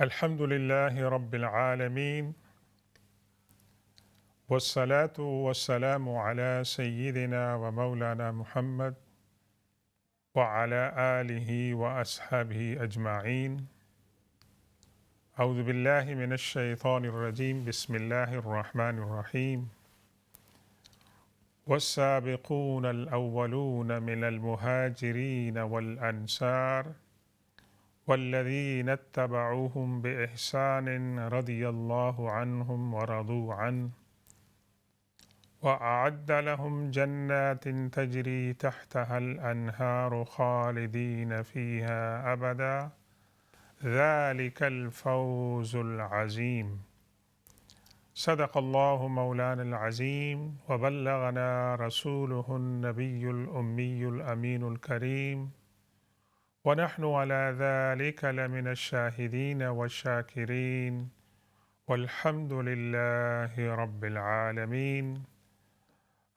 الحمد لله رب العالمين، والصلاة والسلام على سيدنا ومولانا محمد وعلى آله وأصحابه أجمعين. أعوذ بالله من الشيطان الرجيم. بسم الله الرحمن الرحيم. والسابقون الأولون من المهاجرين والأنصار والذين اتبعوهم بإحسان رضي الله عنهم ورضوا عنه وأعد لهم جنات تجري تحتها الأنهار خالدين فيها أبدا ذلك الفوز العظيم. صدق الله مولانا العظيم وبلغنا رسوله النبي الأمي الأمين الكريم، ونحن على ذلك لمن الشاهدين والشاكرين، والحمد لله رب العالمين.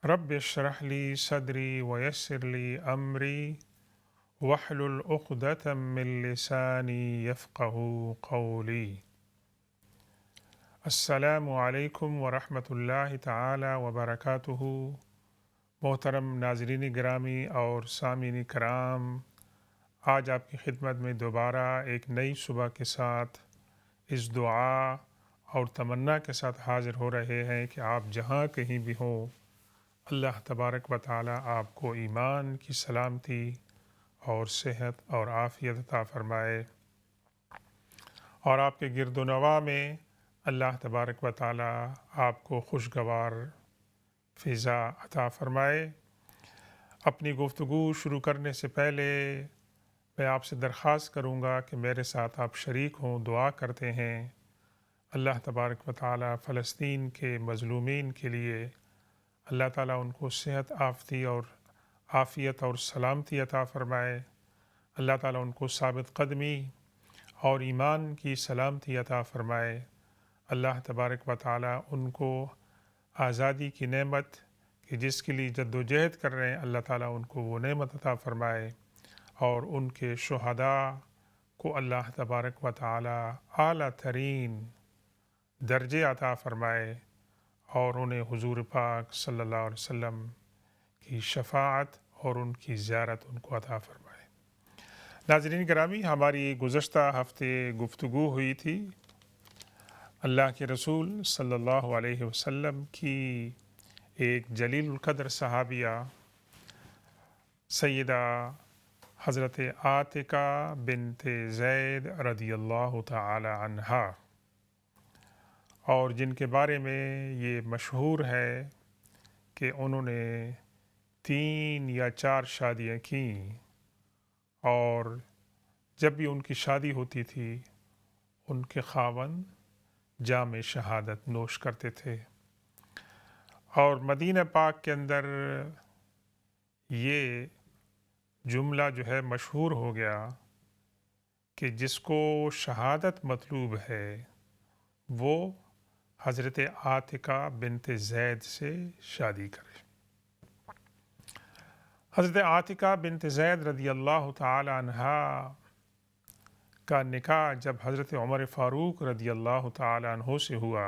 رب اشرح لي صدري ويسر لي أمري واحلل عقدة من لساني يفقه قولي. السلام علیکم ورحمۃ اللہ تعالی وبرکاتہ. محترم ناظرین گرامی اور سامعین کرام، آج آپ کی خدمت میں دوبارہ ایک نئی صبح کے ساتھ اس دعا اور تمنا کے ساتھ حاضر ہو رہے ہیں کہ آپ جہاں کہیں بھی ہوں، اللہ تبارک و تعالی آپ کو ایمان کی سلامتی اور صحت اور عافیت عطا فرمائے، اور آپ کے گرد و نواح میں اللہ تبارک و تعالی آپ کو خوشگوار فضا عطا فرمائے. اپنی گفتگو شروع کرنے سے پہلے میں آپ سے درخواست کروں گا کہ میرے ساتھ آپ شریک ہوں، دعا کرتے ہیں. اللہ تبارک و تعالی فلسطین کے مظلومین کے لیے اللہ تعالیٰ ان کو صحت عافیت اور سلامتی عطا فرمائے. اللہ تعالیٰ ان کو ثابت قدمی اور ایمان کی سلامتی عطا فرمائے. اللہ تبارک و تعالیٰ ان کو آزادی کی نعمت کہ جس کے لیے جد و جہد کر رہے ہیں، اللہ تعالیٰ ان کو وہ نعمت عطا فرمائے، اور ان کے شہداء کو اللہ تبارک و تعالیٰ اعلیٰ ترین درجے عطا فرمائے، اور انہیں حضور پاک صلی اللہ علیہ وسلم کی شفاعت اور ان کی زیارت ان کو عطا فرمائے. ناظرین گرامی، ہماری گزشتہ ہفتے گفتگو ہوئی تھی اللہ کے رسول صلی اللہ علیہ وسلم کی ایک جلیل القدر صحابیہ سیدہ حضرت عاتکہ بنت زید رضی اللہ تعالی عنہا، اور جن کے بارے میں یہ مشہور ہے کہ انہوں نے 3 یا 4 شادیاں کیں، اور جب بھی ان کی شادی ہوتی تھی ان کے خاوند جام شہادت نوش کرتے تھے. اور مدینہ پاک کے اندر یہ جملہ جو ہے مشہور ہو گیا کہ جس کو شہادت مطلوب ہے وہ حضرت عاتکہ بنت زید سے شادی کرے. حضرت عاتکہ بنت زید رضی اللہ تعالی عنہا کا نکاح جب حضرت عمر فاروق رضی اللہ تعالی عنہ سے ہوا،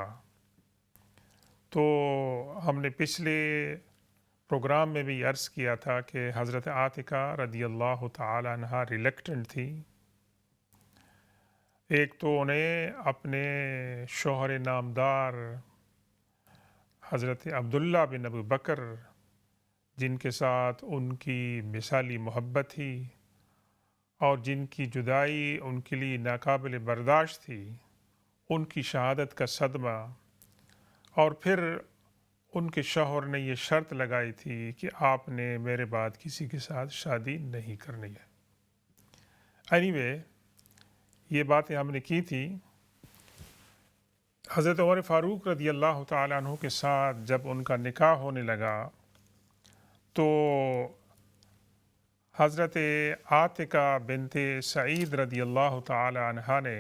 تو ہم نے پچھلے پروگرام میں بھی عرض کیا تھا کہ حضرت عاتکہ رضی اللہ تعالی عنہ ریلیکٹنٹ تھی. ایک تو انہیں اپنے شوہر نامدار حضرت عبداللہ بن ابو بکر، جن کے ساتھ ان کی مثالی محبت تھی اور جن کی جدائی ان کے لیے ناقابل برداشت تھی، ان کی شہادت کا صدمہ، اور پھر ان کے شوہر نے یہ شرط لگائی تھی کہ آپ نے میرے بعد کسی کے ساتھ شادی نہیں کرنی ہے. اینیوے، یہ باتیں ہم نے کی تھی. حضرت عمر فاروق رضی اللہ تعالیٰ عنہ کے ساتھ جب ان کا نکاح ہونے لگا تو حضرت عاتکہ بنت سعید رضی اللہ تعالی عنہ نے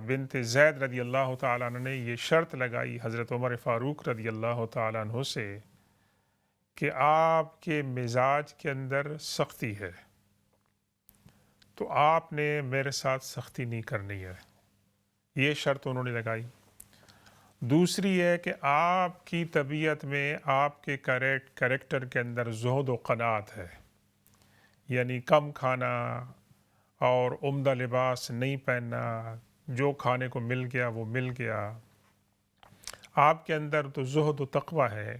بنت زید رضی اللہ تعالیٰ عنہ نے یہ شرط لگائی حضرت عمر فاروق رضی اللہ تعالیٰ عنہ سے کہ آپ کے مزاج کے اندر سختی ہے، تو آپ نے میرے ساتھ سختی نہیں کرنی ہے، یہ شرط انہوں نے لگائی۔ دوسری ہے کہ آپ کی طبیعت میں آپ کے کریکٹر کے اندر زہد و قناعت ہے، یعنی کم کھانا اور عمدہ لباس نہیں پہننا، جو کھانے کو مل گیا وہ مل گیا۔ آپ کے اندر تو زہد و تقوی ہے،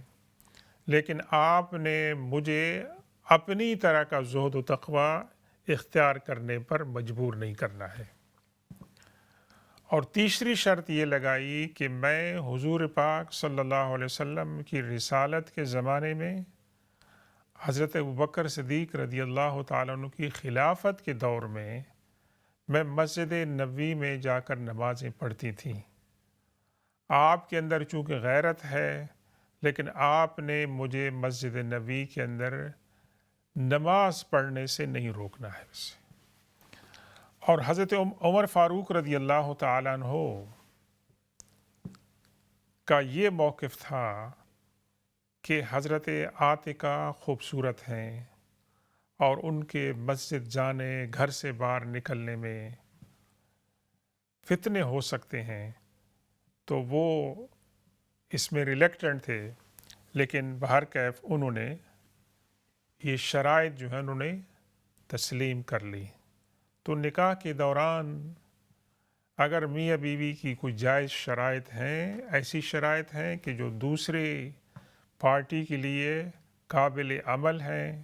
لیکن آپ نے مجھے اپنی طرح کا زہد و تقوی اختیار کرنے پر مجبور نہیں کرنا ہے۔ اور تیسری شرط یہ لگائی کہ میں حضور پاک صلی اللہ علیہ وسلم کی رسالت کے زمانے میں حضرت ابوبکر صدیق رضی اللہ تعالیٰ عنہ کی خلافت کے دور میں مسجد نبوی میں جا کر نمازیں پڑھتی تھیں۔ آپ کے اندر چونکہ غیرت ہے، لیکن آپ نے مجھے مسجد نبوی کے اندر نماز پڑھنے سے نہیں روکنا ہے اسے۔ اور حضرت عمر فاروق رضی اللہ تعالیٰ عنہ کا یہ موقف تھا کہ حضرت عاتقہ خوبصورت ہیں اور ان کے مسجد جانے، گھر سے باہر نکلنے میں فتنے ہو سکتے ہیں، تو وہ اس میں ریلیکٹنٹ تھے، لیکن بہرکیف انہوں نے یہ شرائط جو ہے انہوں نے تسلیم کر لی۔ تو نکاح کے دوران اگر میاں بیوی کی کوئی جائز شرائط ہیں، ایسی شرائط ہیں کہ جو دوسرے پارٹی کے لیے قابل عمل ہیں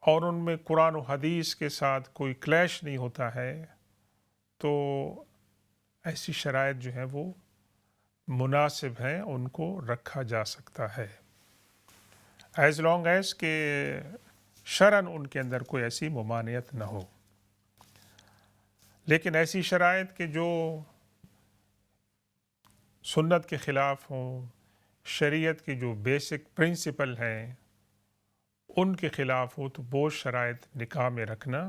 اور ان میں قرآن و حدیث کے ساتھ کوئی کلیش نہیں ہوتا ہے، تو ایسی شرائط جو ہیں وہ مناسب ہیں، ان کو رکھا جا سکتا ہے، ایز لانگ ایز کہ شرعاً ان کے اندر کوئی ایسی ممانعت نہ ہو۔ لیکن ایسی شرائط کہ جو سنت کے خلاف ہوں، شریعت کے جو بیسک پرنسپل ہیں ان کے خلاف ہو، تو وہ شرائط نکاح میں رکھنا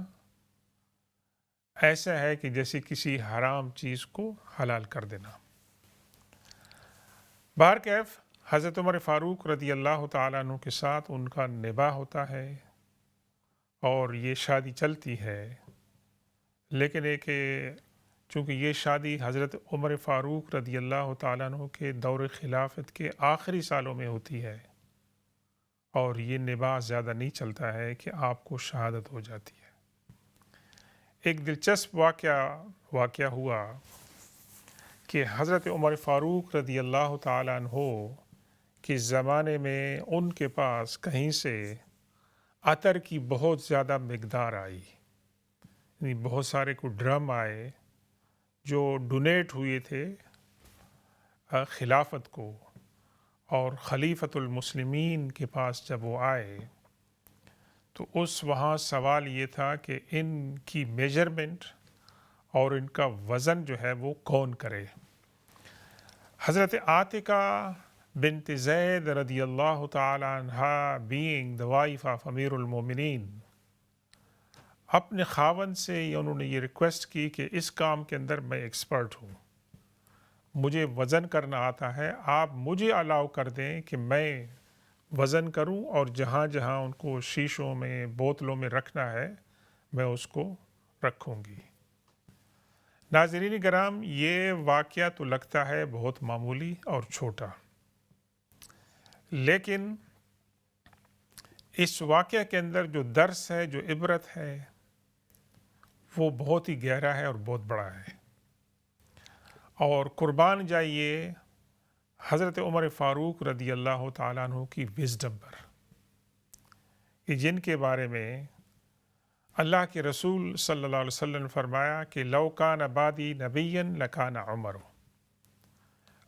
ایسا ہے کہ جیسے کسی حرام چیز کو حلال کر دینا۔ بہرکیف حضرت عمر فاروق رضی اللہ تعالیٰ عنہ کے ساتھ ان کا نباہ ہوتا ہے اور یہ شادی چلتی ہے، لیکن ایک چونکہ یہ شادی حضرت عمر فاروق رضی اللہ تعالیٰ عنہ کے دور خلافت کے آخری سالوں میں ہوتی ہے، اور یہ نباہ زیادہ نہیں چلتا ہے کہ آپ کو شہادت ہو جاتی ہے۔ ایک دلچسپ واقعہ ہوا کہ حضرت عمر فاروق رضی اللہ تعالیٰ عنہ کے زمانے میں ان کے پاس کہیں سے عطر کی بہت زیادہ مقدار آئی، یعنی بہت سارے کو ڈرم آئے جو ڈونیٹ ہوئے تھے خلافت کو، اور خلیفۃ المسلمین کے پاس جب وہ آئے تو وہاں سوال یہ تھا کہ ان کی میجرمنٹ اور ان کا وزن جو ہے وہ کون کرے۔ حضرت عاتقہ بنت زید رضی اللہ تعالی عنہا being the wife of امیر المومنین اپنے خاوند سے انہوں نے یہ ریکویسٹ کی کہ اس کام کے اندر میں ایکسپرٹ ہوں، مجھے وزن کرنا آتا ہے، آپ مجھے الاؤ کر دیں کہ میں وزن کروں اور جہاں جہاں ان کو شیشوں میں بوتلوں میں رکھنا ہے میں اس کو رکھوں گی۔ ناظرین کرام، یہ واقعہ تو لگتا ہے بہت معمولی اور چھوٹا، لیکن اس واقعہ کے اندر جو درس ہے، جو عبرت ہے، وہ بہت ہی گہرا ہے اور بہت بڑا ہے۔ اور قربان جائیے حضرت عمر فاروق رضی اللہ تعالیٰ عنہ کی وزڈم پر، کہ جن کے بارے میں اللہ کے رسول صلی اللہ علیہ وسلم نے فرمایا کہ لو کان بعدی نبیا لکان عمر،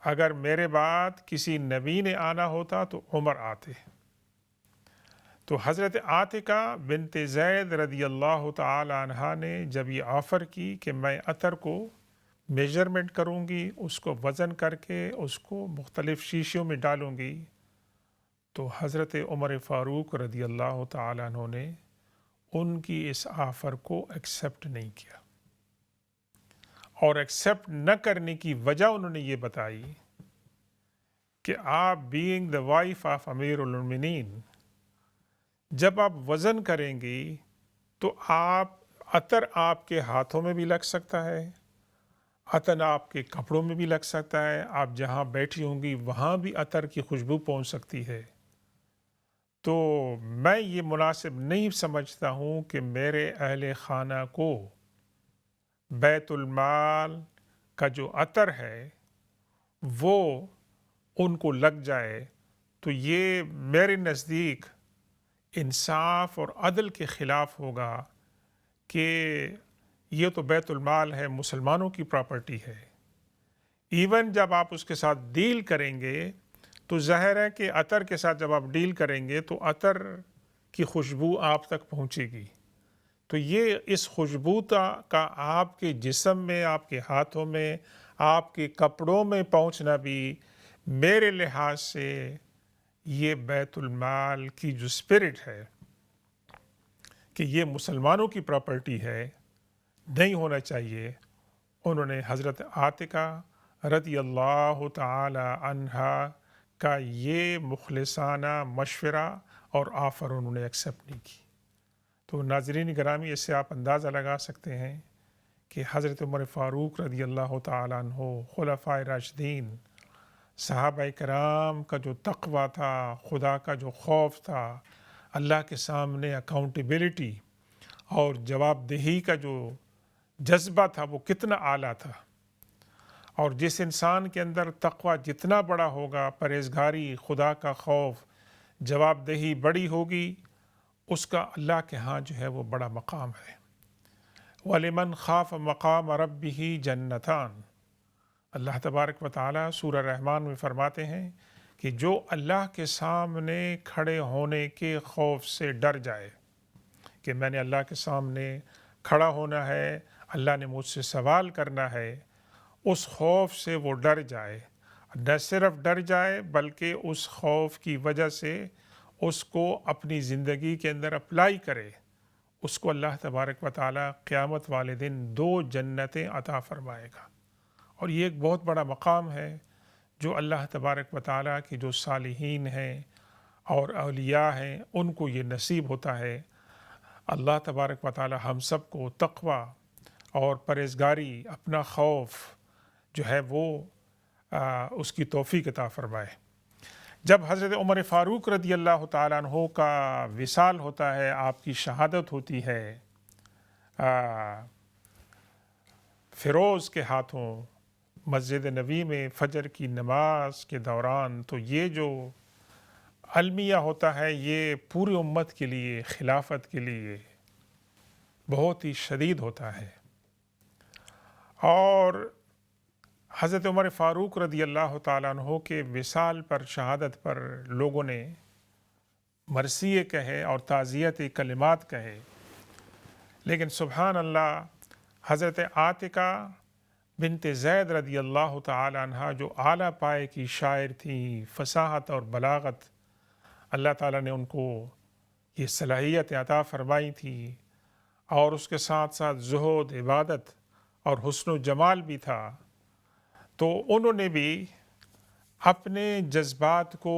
اگر میرے بعد کسی نبی نے آنا ہوتا تو عمر آتے۔ تو حضرت عاتقہ بنت زید رضی اللہ تعالی عنہا نے جب یہ آفر کی کہ میں عطر کو میجرمنٹ کروں گی، اس کو وزن کر کے اس کو مختلف شیشیوں میں ڈالوں گی، تو حضرت عمر فاروق رضی اللہ تعالیٰ عنہ نے ان کی اس آفر کو ایکسیپٹ نہیں کیا، اور ایکسیپٹ نہ کرنے کی وجہ انہوں نے یہ بتائی کہ آپ بینگ دا وائف آف امیر المومنین، جب آپ وزن کریں گی تو آپ عطر آپ کے ہاتھوں میں بھی لگ سکتا ہے، عطر آپ کے کپڑوں میں بھی لگ سکتا ہے، آپ جہاں بیٹھی ہوں گی وہاں بھی عطر کی خوشبو پہنچ سکتی ہے۔ تو میں یہ مناسب نہیں سمجھتا ہوں کہ میرے اہل خانہ کو بیت المال کا جو عطر ہے وہ ان کو لگ جائے، تو یہ میرے نزدیک انصاف اور عدل کے خلاف ہوگا کہ یہ تو بیت المال ہے، مسلمانوں کی پراپرٹی ہے۔ ایون جب آپ اس کے ساتھ ڈیل کریں گے تو ظاہر ہے کہ عطر کے ساتھ جب آپ ڈیل کریں گے تو عطر کی خوشبو آپ تک پہنچے گی، تو یہ اس خوشبو کا آپ کے جسم میں، آپ کے ہاتھوں میں، آپ کے کپڑوں میں پہنچنا بھی میرے لحاظ سے یہ بیت المال کی جو اسپرٹ ہے کہ یہ مسلمانوں کی پراپرٹی ہے، نہیں ہونا چاہیے۔ انہوں نے حضرت عاتقہ رضی اللہ تعالی عنہا کا یہ مخلصانہ مشورہ اور آفر انہوں نے ایکسیپٹ نہیں کی۔ تو ناظرین گرامی، اس سے آپ اندازہ لگا سکتے ہیں کہ حضرت عمر فاروق رضی اللہ تعالیٰ عنہ، خلفائے راشدین، صحابہ کرام کا جو تقویٰ تھا، خدا کا جو خوف تھا، اللہ کے سامنے اکاؤنٹیبلٹی اور جواب دہی کا جو جذبہ تھا وہ کتنا اعلیٰ تھا۔ اور جس انسان کے اندر تقویٰ جتنا بڑا ہوگا، پرہیزگاری، خدا کا خوف، جواب دہی بڑی ہوگی، اس کا اللہ کے ہاں جو ہے وہ بڑا مقام ہے۔ وَلِمَنْ خَافَ مَقَامَ رَبِّهِ جَنَّتَانِ، اللہ تبارک و تعالیٰ سورہ رحمان میں فرماتے ہیں کہ جو اللہ کے سامنے کھڑے ہونے کے خوف سے ڈر جائے کہ میں نے اللہ کے سامنے کھڑا ہونا ہے، اللہ نے مجھ سے سوال کرنا ہے، اس خوف سے وہ ڈر جائے، نہ صرف ڈر جائے بلکہ اس خوف کی وجہ سے اس کو اپنی زندگی کے اندر اپلائی کرے، اس کو اللہ تبارک و تعالیٰ قیامت والے دن 2 جنتیں عطا فرمائے گا۔ اور یہ ایک بہت بڑا مقام ہے جو اللہ تبارک و تعالیٰ کی جو صالحین ہیں اور اولیاء ہیں ان کو یہ نصیب ہوتا ہے۔ اللہ تبارک و تعالیٰ ہم سب کو تقویٰ اور پرہیزگاری، اپنا خوف جو ہے وہ اس کی توفیق عطا فرمائے۔ جب حضرت عمر فاروق رضی اللہ تعالیٰ عنہ کا وصال ہوتا ہے، آپ کی شہادت ہوتی ہے فیروز کے ہاتھوں مسجد نبی میں فجر کی نماز کے دوران، تو یہ جو المیہ ہوتا ہے یہ پوری امت کے لیے، خلافت کے لیے بہت ہی شدید ہوتا ہے۔ اور حضرت عمر فاروق رضی اللہ تعالیٰ عنہ کے وصال پر، شہادت پر لوگوں نے مرثیے کہے اور تعزیت کلمات کہے، لیکن سبحان اللہ، حضرت عاتقہ بنت زید رضی اللہ تعالی عنہ جو اعلیٰ پائے کی شاعر تھیں، فصاحت اور بلاغت اللہ تعالیٰ نے ان کو یہ صلاحیت عطا فرمائی تھی، اور اس کے ساتھ ساتھ زہد، عبادت اور حسن و جمال بھی تھا، تو انہوں نے بھی اپنے جذبات کو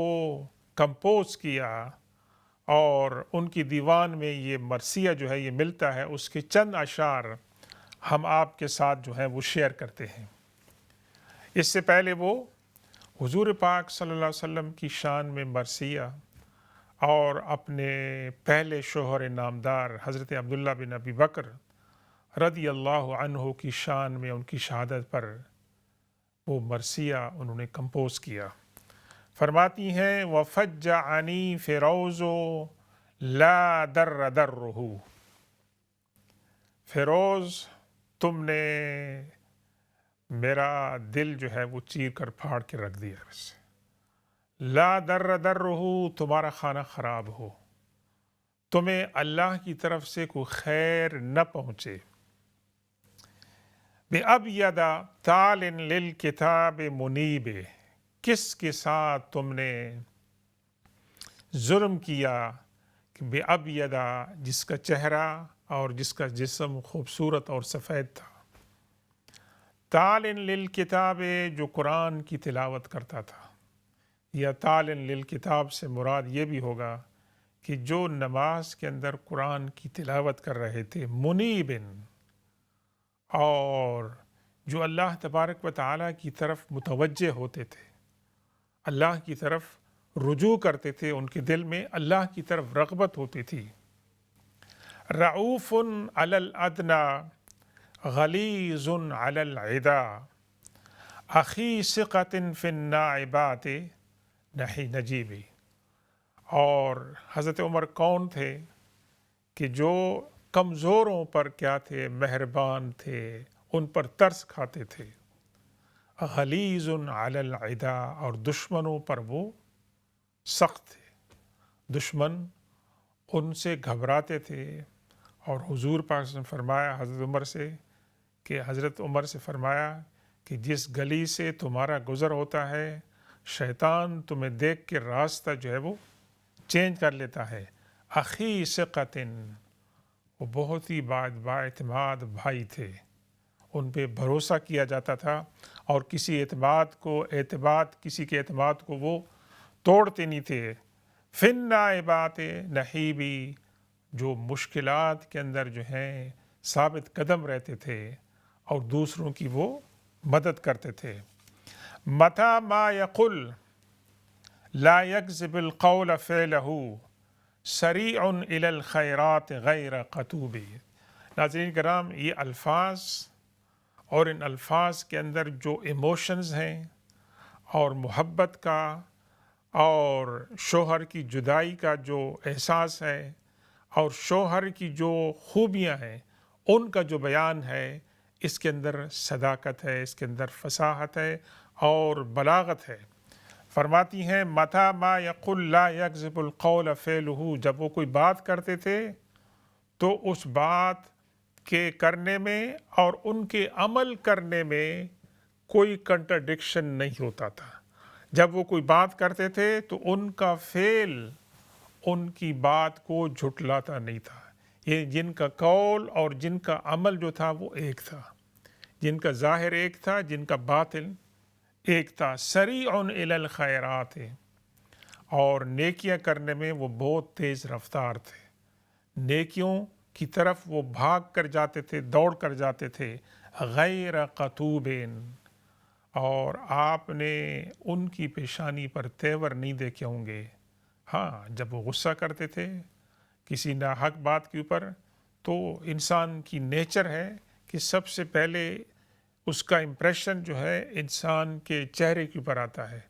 کمپوز کیا اور ان کی دیوان میں یہ مرثیہ جو ہے یہ ملتا ہے، اس کے چند اشعار ہم آپ کے ساتھ جو ہے وہ شیئر کرتے ہیں۔ اس سے پہلے وہ حضور پاک صلی اللہ علیہ وسلم کی شان میں مرثیہ اور اپنے پہلے شوہر نامدار حضرت عبداللہ بن ابی بکر رضی اللہ عنہ کی شان میں ان کی شہادت پر وہ مرثیہ انہوں نے کمپوز کیا۔ فرماتی ہیں وَفَجَّعَنِي فِرَوْزُ لَا دَرَّ دَرُّهُ، فیروز تم نے میرا دل جو ہے وہ چیر کر پھاڑ کے رکھ دیا، بس لا در تمہارا خانہ خراب ہو، تمہیں اللہ کی طرف سے کوئی خیر نہ پہنچے۔ بِأَبْيَدَ تَالٍ لِلْكِتَابِ مُنِيبِ، کس کے ساتھ تم نے ظلم کیا کہ بِأَبْيَدَ جس کا چہرہ اور جس کا جسم خوبصورت اور سفید تھا، تَالٍ لِلْكِتَابِ جو قرآن کی تلاوت کرتا تھا، یا تَالٍ لِلْكِتاب سے مراد یہ بھی ہوگا کہ جو نماز کے اندر قرآن کی تلاوت کر رہے تھے منیبن، اور جو اللہ تبارک و تعالیٰ کی طرف متوجہ ہوتے تھے، اللہ کی طرف رجوع کرتے تھے، ان کے دل میں اللہ کی طرف رغبت ہوتی تھی. رعوف علی الادنا غلیظ علی العدا اخی ثقۃ فی النائبات نحی نجیبی. اور حضرت عمر کون تھے کہ جو کمزوروں پر کیا تھے؟ مہربان تھے، ان پر ترس کھاتے تھے. غلیظ علی العدا، اور دشمنوں پر وہ سخت تھے، دشمن ان سے گھبراتے تھے. اور حضور پاک نے فرمایا حضرت عمر سے فرمایا کہ جس گلی سے تمہارا گزر ہوتا ہے شیطان تمہیں دیکھ کے راستہ جو ہے وہ چینج کر لیتا ہے. اخی ثقۃ، وہ بہت ہی بااعتماد بھائی تھے، ان پہ بھروسہ کیا جاتا تھا، اور کسی کے اعتماد کو وہ توڑتے نہیں تھے. فی النائبات نحیبی، جو مشکلات کے اندر جو ہیں ثابت قدم رہتے تھے اور دوسروں کی وہ مدد کرتے تھے. متى ما یقل لا یکذب القول فعلہ سریع الی الخیرات غیر قتوب. ناظرین کرام، یہ الفاظ اور ان الفاظ کے اندر جو ایموشنز ہیں اور محبت کا اور شوہر کی جدائی کا جو احساس ہے اور شوہر کی جو خوبیاں ہیں ان کا جو بیان ہے، اس کے اندر صداقت ہے، اس کے اندر فصاحت ہے اور بلاغت ہے. فرماتی ہیں متى ما یقل لا یکذب القول فعلہ، جب وہ کوئی بات کرتے تھے تو اس بات کے کرنے میں اور ان کے عمل کرنے میں کوئی کنٹرڈکشن نہیں ہوتا تھا. جب وہ کوئی بات کرتے تھے تو ان کا فعل ان کی بات کو جھٹلاتا نہیں تھا. یہ جن کا قول اور جن کا عمل جو تھا وہ ایک تھا، جن کا ظاہر ایک تھا، جن کا باطن ایک تھا. سریع الی الخیرات، اور نیکیاں کرنے میں وہ بہت تیز رفتار تھے، نیکیوں کی طرف وہ بھاگ کر جاتے تھے، دوڑ کر جاتے تھے. غیر قتوب، اور آپ نے ان کی پیشانی پر تیور نہیں دیکھے ہوں گے. ہاں، جب وہ غصہ کرتے تھے کسی ناحق بات کے اوپر تو انسان کی نیچر ہے کہ سب سے پہلے اس کا امپریشن جو ہے انسان کے چہرے کے اوپر آتا ہے،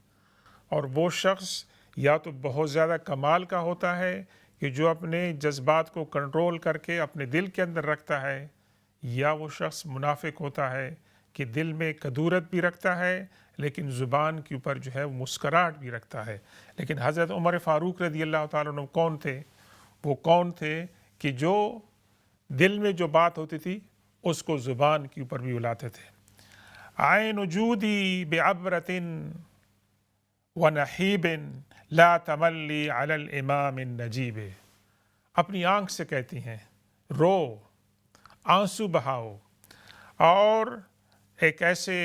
اور وہ شخص یا تو بہت زیادہ کمال کا ہوتا ہے کہ جو اپنے جذبات کو کنٹرول کر کے اپنے دل کے اندر رکھتا ہے، یا وہ شخص منافق ہوتا ہے کہ دل میں کدورت بھی رکھتا ہے لیکن زبان کے اوپر جو ہے وہ مسکراہٹ بھی رکھتا ہے. لیکن حضرت عمر فاروق رضی اللہ تعالیٰ عنہ کون تھے؟ وہ کون تھے کہ جو دل میں جو بات ہوتی تھی اس کو زبان کے اوپر بھی بلاتے تھے. عین جودی بعبرۃ ونحیب لا تملی علی الامام النجیب. اپنی آنکھ سے کہتی ہیں رو، آنسو بہاؤ، اور ایک ایسے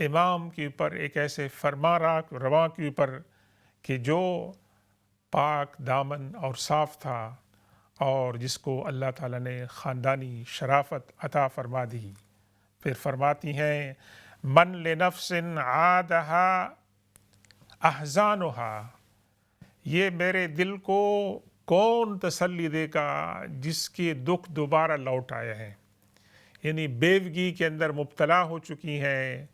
امام کے اوپر، ایک ایسے فرما رواں کے اوپر کہ جو پاک دامن اور صاف تھا اور جس کو اللہ تعالیٰ نے خاندانی شرافت عطا فرما دی. پھر فرماتی ہیں من لنفس عادہا احزانہا، یہ میرے دل کو کون تسلی دے گا جس کے دکھ دوبارہ لوٹ آئے ہیں. یعنی بیوگی کے اندر مبتلا ہو چکی ہیں،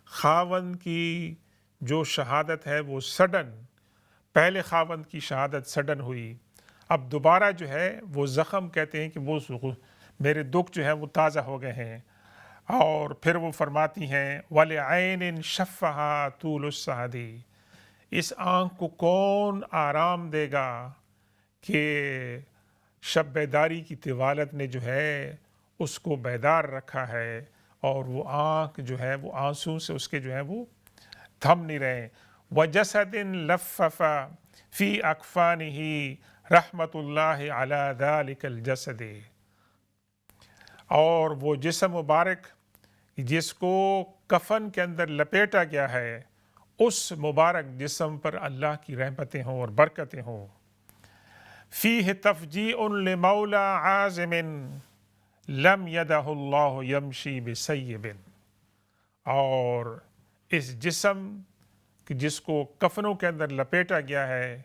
خاوند کی جو شہادت ہے وہ سڈن، پہلے خاوند کی شہادت سڈن ہوئی، اب دوبارہ جو ہے وہ زخم کہتے ہیں کہ وہ میرے دکھ جو ہے وہ تازہ ہو گئے ہیں. اور پھر وہ فرماتی ہیں وَلِعَيْنٍ شَفَّهَا طُولُ السَّعْدِ، اس آنکھ کو کون آرام دے گا کہ شب بیداری کی طوالت نے جو ہے اس کو بیدار رکھا ہے، اور وہ آنکھ جو ہے وہ آنسوں سے اس کے جو ہے وہ تھم نہیں رہے. وَجَسَدٍ لَفَّفَ فِي أَكْفَانِهِ رحمت اللہ علی ذَلِكَ الْجَسَدِ، اور وہ جسم مبارک جس کو کفن کے اندر لپیٹا گیا ہے، اس مبارک جسم پر اللہ کی رحمتیں ہوں اور برکتیں ہوں. فیہ تفجیع لمولا عازم لم یدہ اللہ یمشی بسیب، اور اس جسم جس کو کفنوں کے اندر لپیٹا گیا ہے،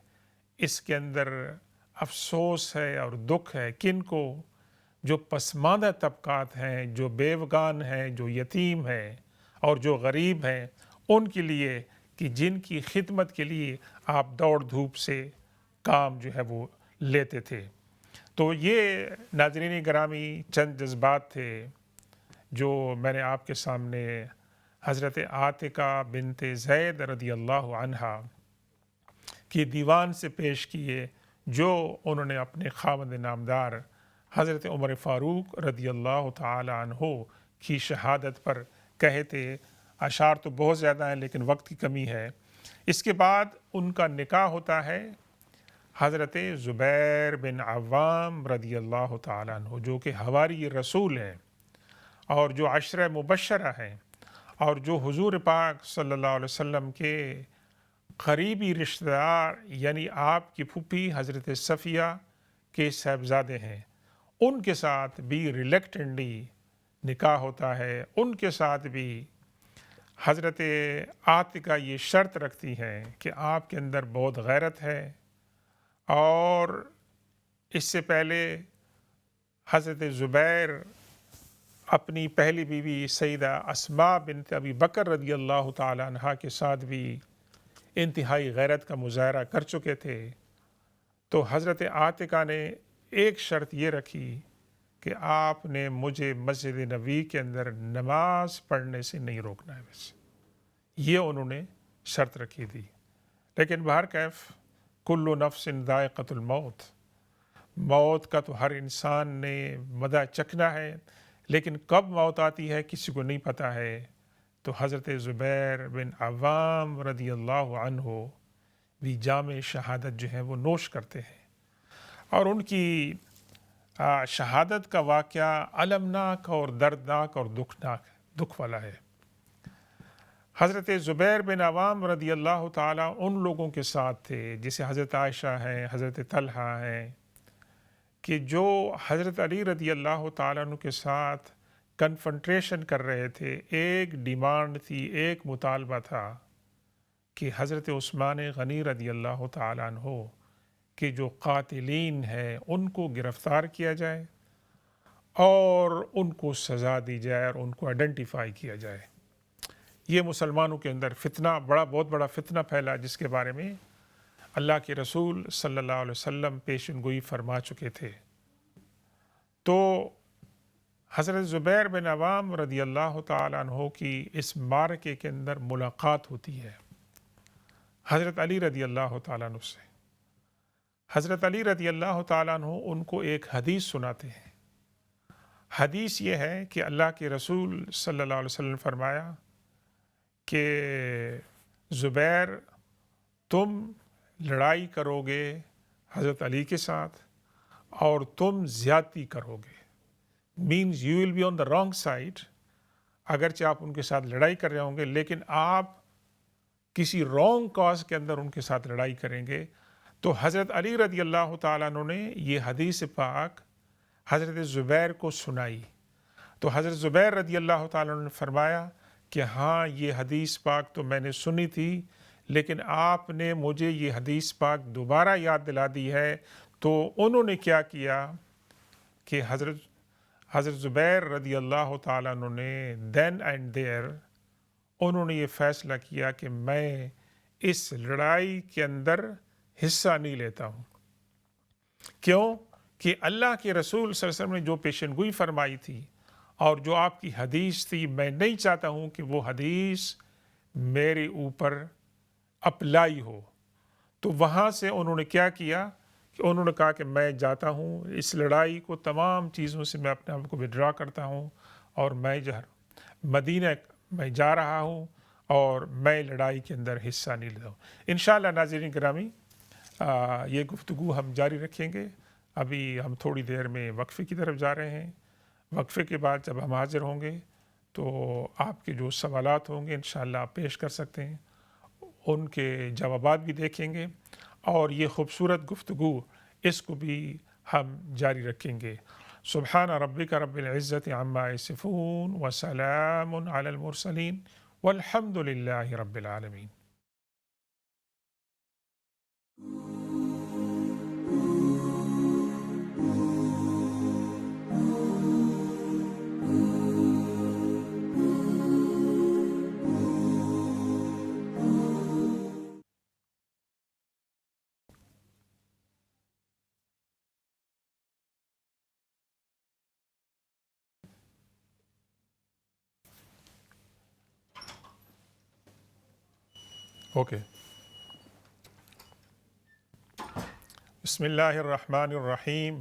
اس کے اندر افسوس ہے اور دکھ ہے کن کو؟ جو پسماندہ طبقات ہیں، جو بیوگان ہیں، جو یتیم ہیں اور جو غریب ہیں، ان کے لیے کہ جن کی خدمت کے لیے آپ دوڑ دھوپ سے کام جو ہے وہ لیتے تھے۔ تو یہ ناظرین گرامی چند جذبات تھے جو میں نے آپ کے سامنے حضرت عاتقہ بنت زید رضی اللہ عنہا کی دیوان سے پیش کیے، جو انہوں نے اپنے خاوند نامدار حضرت عمر فاروق رضی اللہ تعالی عنہ کی شہادت پر کہے تھے۔ اشعار تو بہت زیادہ ہیں لیکن وقت کی کمی ہے۔ اس کے بعد ان کا نکاح ہوتا ہے حضرت زبیر بن عوام رضی اللہ تعالیٰ عنہ، جو کہ حواری رسول ہیں اور جو عشرہ مبشرہ ہیں اور جو حضور پاک صلی اللہ علیہ وسلم کے قریبی رشتہ دار، یعنی آپ کی پھوپھی حضرت صفیہ کے صاحبزادے ہیں۔ ان کے ساتھ بھی ریلیکٹنٹلی نکاح ہوتا ہے۔ ان کے ساتھ بھی حضرت عاتقہ یہ شرط رکھتی ہیں کہ آپ کے اندر بہت غیرت ہے، اور اس سے پہلے حضرت زبیر اپنی پہلی بیوی سیدہ اسماء بنت ابی بکر رضی اللہ تعالی عنہ کے ساتھ بھی انتہائی غیرت کا مظاہرہ کر چکے تھے۔ تو حضرت عاتقہ نے ایک شرط یہ رکھی کہ آپ نے مجھے مسجد نبوی کے اندر نماز پڑھنے سے نہیں روکنا ہے، بس یہ انہوں نے شرط رکھی تھی۔ لیکن بہرکیف کل نفس ذائقۃ الموت، موت کا تو ہر انسان نے مزہ چکھنا ہے، لیکن کب موت آتی ہے کسی کو نہیں پتہ ہے۔ تو حضرت زبیر بن عوام رضی اللہ عنہ بھی جام شہادت جو ہے وہ نوش کرتے ہیں، اور ان کی شہادت کا واقعہ المناک اور دردناک اور دکھ والا ہے۔ حضرت زبیر بن عوام رضی اللہ تعالیٰ ان لوگوں کے ساتھ تھے جسے حضرت عائشہ ہیں، حضرت طلحہ ہیں، کہ جو حضرت علی رضی اللہ تعالیٰ عنہ کے ساتھ کنفنٹریشن کر رہے تھے۔ ایک ڈیمانڈ تھی، ایک مطالبہ تھا کہ حضرت عثمان غنی رضی اللہ تعالیٰ عنہ کہ جو قاتلین ہیں ان کو گرفتار کیا جائے اور ان کو سزا دی جائے اور ان کو آئیڈینٹیفائی کیا جائے۔ یہ مسلمانوں کے اندر بہت بڑا فتنہ پھیلا، جس کے بارے میں اللہ کے رسول صلی اللہ علیہ وسلم پیشن گوئی فرما چکے تھے۔ تو حضرت زبیر بن عوام رضی اللہ تعالیٰ عنہ کی اس معرکے کے اندر ملاقات ہوتی ہے حضرت علی رضی اللہ تعالیٰ عنہ سے۔ حضرت علی رضی اللہ تعالیٰ عنہ ان کو ایک حدیث سناتے ہیں۔ حدیث یہ ہے کہ اللہ کے رسول صلی اللہ علیہ وسلم نے فرمایا کہ زبیر، تم لڑائی کرو گے حضرت علی کے ساتھ اور تم زیادتی کرو گے، means you will be on the wrong side. اگرچہ آپ ان کے ساتھ لڑائی کر رہے ہوں گے لیکن آپ کسی رانگ کاز کے اندر ان کے ساتھ لڑائی کریں گے۔ تو حضرت علی رضی اللہ تعالیٰ عنہ نے یہ حدیث پاک حضرت زبیر کو سنائی۔ تو حضرت زبیر رضی اللہ تعالیٰ عنہ نے فرمایا کہ ہاں، یہ حدیث پاک تو میں نے سنی تھی، لیکن آپ نے مجھے یہ حدیث پاک دوبارہ یاد دلا دی ہے۔ تو انہوں نے کیا کیا کہ حضرت زبیر رضی اللہ تعالیٰ عنہ نے دین اینڈ دیر انہوں نے یہ فیصلہ کیا کہ میں اس لڑائی کے اندر حصہ نہیں لیتا ہوں۔ کیوں؟ کہ اللہ کے رسول صلی اللہ علیہ وسلم نے جو پیشن گوئی فرمائی تھی اور جو آپ کی حدیث تھی، میں نہیں چاہتا ہوں کہ وہ حدیث میرے اوپر اپلائی ہو۔ تو وہاں سے انہوں نے کیا کیا کہ انہوں نے کہا کہ میں جاتا ہوں اس لڑائی کو، تمام چیزوں سے میں اپنے آپ کو وڈرا کرتا ہوں، اور میں مدینہ میں جا رہا ہوں اور میں لڑائی کے اندر حصہ نہیں لیتا ہوں۔ انشاءاللہ ناظرین گرامی، یہ گفتگو ہم جاری رکھیں گے۔ ابھی ہم تھوڑی دیر میں وقفے کی طرف جا رہے ہیں۔ وقفے کے بعد جب ہم حاضر ہوں گے تو آپ کے جو سوالات ہوں گے انشاءاللہ آپ پیش کر سکتے ہیں، ان کے جوابات بھی دیکھیں گے، اور یہ خوبصورت گفتگو اس کو بھی ہم جاری رکھیں گے۔ سبحان ربک رب العزت عما یصفون وسلام علی المرسلین والحمد للہ رب العالمین۔ اوکے، بسم اللہ الرحمن الرحیم۔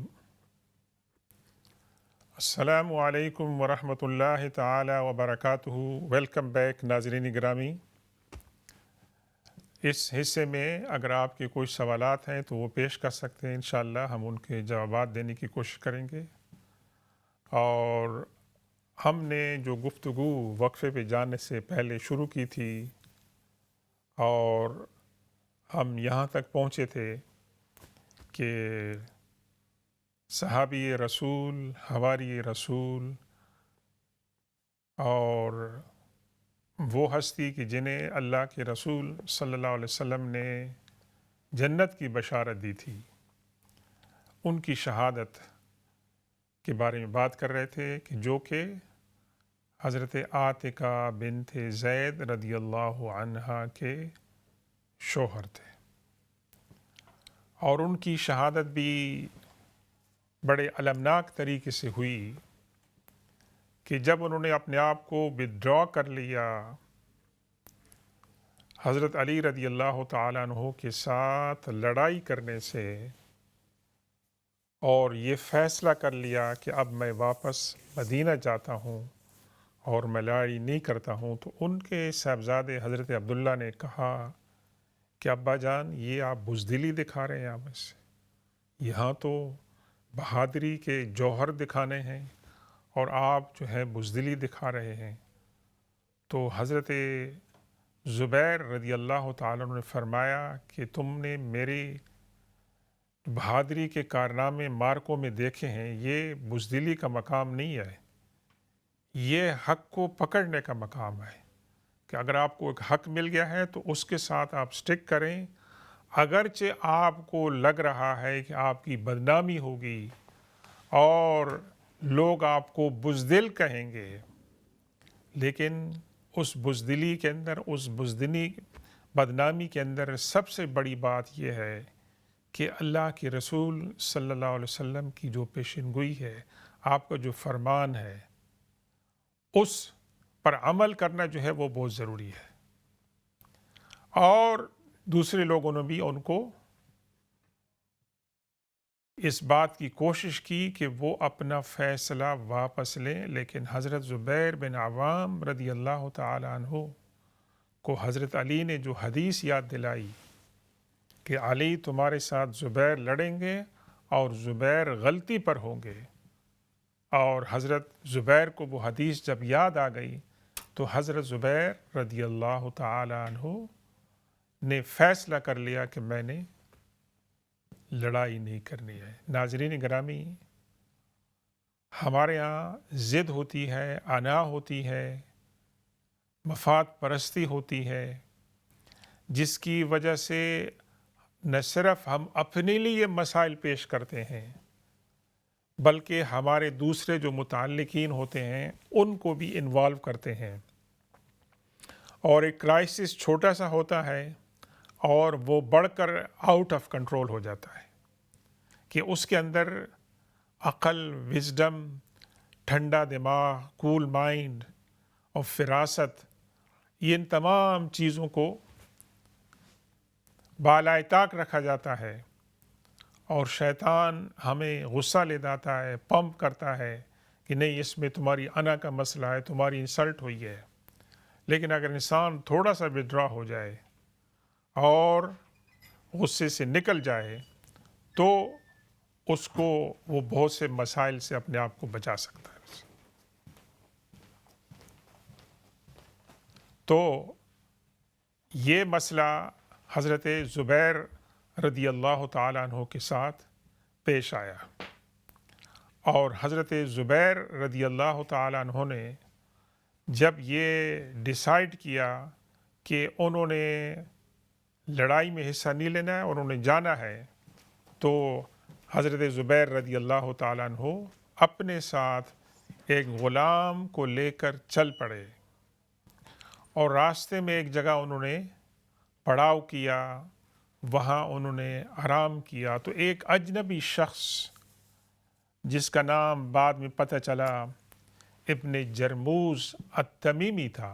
السلام علیکم ورحمۃ اللہ تعالی وبرکاتہ۔ ویلکم بیک ناظرین گرامی۔ اس حصے میں اگر آپ کے کوئی سوالات ہیں تو وہ پیش کر سکتے ہیں، انشاءاللہ ہم ان کے جوابات دینے کی کوشش کریں گے۔ اور ہم نے جو گفتگو وقفے پہ جانے سے پہلے شروع کی تھی اور ہم یہاں تک پہنچے تھے کہ صحابی رسول، حواری رسول اور وہ ہستی کہ جنہیں اللہ کے رسول صلی اللہ علیہ وسلم نے جنت کی بشارت دی تھی، ان کی شہادت کے بارے میں بات کر رہے تھے کہ جو کہ حضرت عاتقہ بنت زید رضی اللہ عنہا کے شوہر تھے، اور ان کی شہادت بھی بڑے المناک طریقے سے ہوئی کہ جب انہوں نے اپنے آپ کو ودڈرا کر لیا حضرت علی رضی اللہ تعالیٰ عنہ کے ساتھ لڑائی کرنے سے، اور یہ فیصلہ کر لیا کہ اب میں واپس مدینہ جاتا ہوں اور میں لڑائی نہیں کرتا ہوں، تو ان کے صاحبزادے حضرت عبداللہ نے کہا کہ ابا جان، یہ آپ بزدلی دکھا رہے ہیں، آپ سے یہاں تو بہادری کے جوہر دکھانے ہیں اور آپ جو ہے بزدلی دکھا رہے ہیں۔ تو حضرت زبیر رضی اللہ تعالیٰ عنہ نے فرمایا کہ تم نے میری بہادری کے کارنامے مارکوں میں دیکھے ہیں، یہ بزدلی کا مقام نہیں ہے، یہ حق کو پکڑنے کا مقام ہے کہ اگر آپ کو ایک حق مل گیا ہے تو اس کے ساتھ آپ سٹک کریں، اگرچہ آپ کو لگ رہا ہے کہ آپ کی بدنامی ہوگی اور لوگ آپ کو بزدل کہیں گے، لیکن اس بزدلی کے اندر، اس بزدلی بدنامی کے اندر سب سے بڑی بات یہ ہے کہ اللہ کے رسول صلی اللہ علیہ وسلم کی جو پیشن گوئی ہے، آپ کا جو فرمان ہے، اس پر عمل کرنا جو ہے وہ بہت ضروری ہے۔ اور دوسرے لوگوں نے بھی ان کو اس بات کی کوشش کی کہ وہ اپنا فیصلہ واپس لیں، لیکن حضرت زبیر بن عوام رضی اللہ تعالی عنہ کو حضرت علی نے جو حدیث یاد دلائی کہ علی تمہارے ساتھ زبیر لڑیں گے اور زبیر غلطی پر ہوں گے، اور حضرت زبیر کو وہ حدیث جب یاد آ گئی تو حضرت زبیر رضی اللہ تعالی عنہ نے فیصلہ کر لیا کہ میں نے لڑائی نہیں کرنی ہے۔ ناظرین گرامی، ہمارے ہاں ضد ہوتی ہے، انا ہوتی ہے، مفاد پرستی ہوتی ہے، جس کی وجہ سے نہ صرف ہم اپنے لیے مسائل پیش کرتے ہیں بلکہ ہمارے دوسرے جو متعلقین ہوتے ہیں ان کو بھی انوالو کرتے ہیں، اور ایک کرائسس چھوٹا سا ہوتا ہے اور وہ بڑھ کر آؤٹ آف کنٹرول ہو جاتا ہے کہ اس کے اندر عقل، وزڈم، ٹھنڈا دماغ، کول مائنڈ اور فراست، ان تمام چیزوں کو بالائے طاق رکھا جاتا ہے، اور شیطان ہمیں غصہ لے جاتا ہے، پمپ کرتا ہے کہ نہیں، اس میں تمہاری انا کا مسئلہ ہے، تمہاری انسلٹ ہوئی ہے۔ لیکن اگر انسان تھوڑا سا وڈرا ہو جائے اور غصے سے نکل جائے تو اس کو وہ بہت سے مسائل سے اپنے آپ کو بچا سکتا ہے۔ تو یہ مسئلہ حضرت زبیر رضی اللہ تعالیٰ عنہ کے ساتھ پیش آیا، اور حضرت زبیر رضی اللہ تعالیٰ عنہ نے جب یہ ڈیسائیڈ کیا کہ انہوں نے لڑائی میں حصہ نہیں لینا ہے اور انہوں نے جانا ہے، تو حضرت زبیر رضی اللہ تعالیٰ عنہ اپنے ساتھ ایک غلام کو لے کر چل پڑے، اور راستے میں ایک جگہ انہوں نے پڑاؤ کیا، وہاں انہوں نے آرام کیا، تو ایک اجنبی شخص جس کا نام بعد میں پتہ چلا ابن جرموز التمیمی تھا،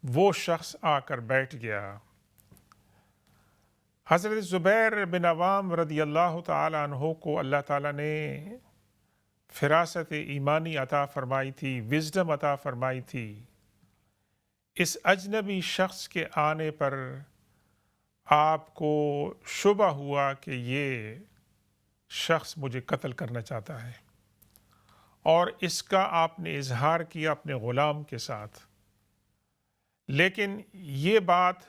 وہ شخص آ کر بیٹھ گیا۔ حضرت زبیر بن عوام رضی اللہ تعالیٰ عنہ کو اللہ تعالیٰ نے فراست ایمانی عطا فرمائی تھی، وزڈم عطا فرمائی تھی۔ اس اجنبی شخص کے آنے پر آپ کو شبہ ہوا کہ یہ شخص مجھے قتل کرنا چاہتا ہے، اور اس کا آپ نے اظہار کیا اپنے غلام کے ساتھ، لیکن یہ بات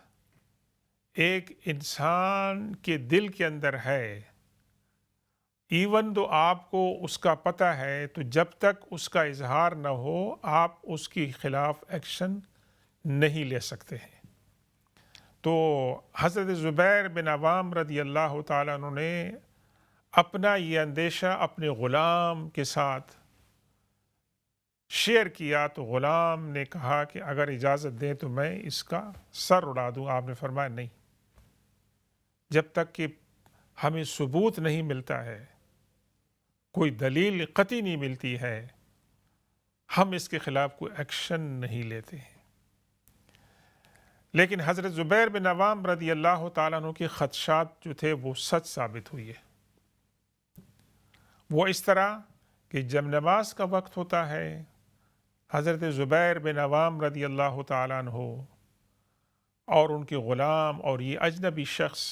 ایک انسان کے دل کے اندر ہے، ایون دو آپ کو اس کا پتہ ہے، تو جب تک اس کا اظہار نہ ہو آپ اس کے خلاف ایکشن نہیں لے سکتے ہیں۔ تو حضرت زبیر بن عوام رضی اللہ تعالیٰ عنہ نے اپنا یہ اندیشہ اپنے غلام کے ساتھ شیئر کیا، تو غلام نے کہا کہ اگر اجازت دیں تو میں اس کا سر اڑا دوں۔ آپ نے فرمایا نہیں، جب تک کہ ہمیں ثبوت نہیں ملتا ہے، کوئی دلیل قطعی نہیں ملتی ہے، ہم اس کے خلاف کوئی ایکشن نہیں لیتے ہیں۔ لیکن حضرت زبیر بن عوام رضی اللہ تعالیٰ عنہ کے خدشات جو تھے وہ سچ ثابت ہوئی ہے۔ وہ اس طرح کہ جب نماز کا وقت ہوتا ہے، حضرت زبیر بن عوام رضی اللہ تعالیٰ عنہ اور ان کے غلام اور یہ اجنبی شخص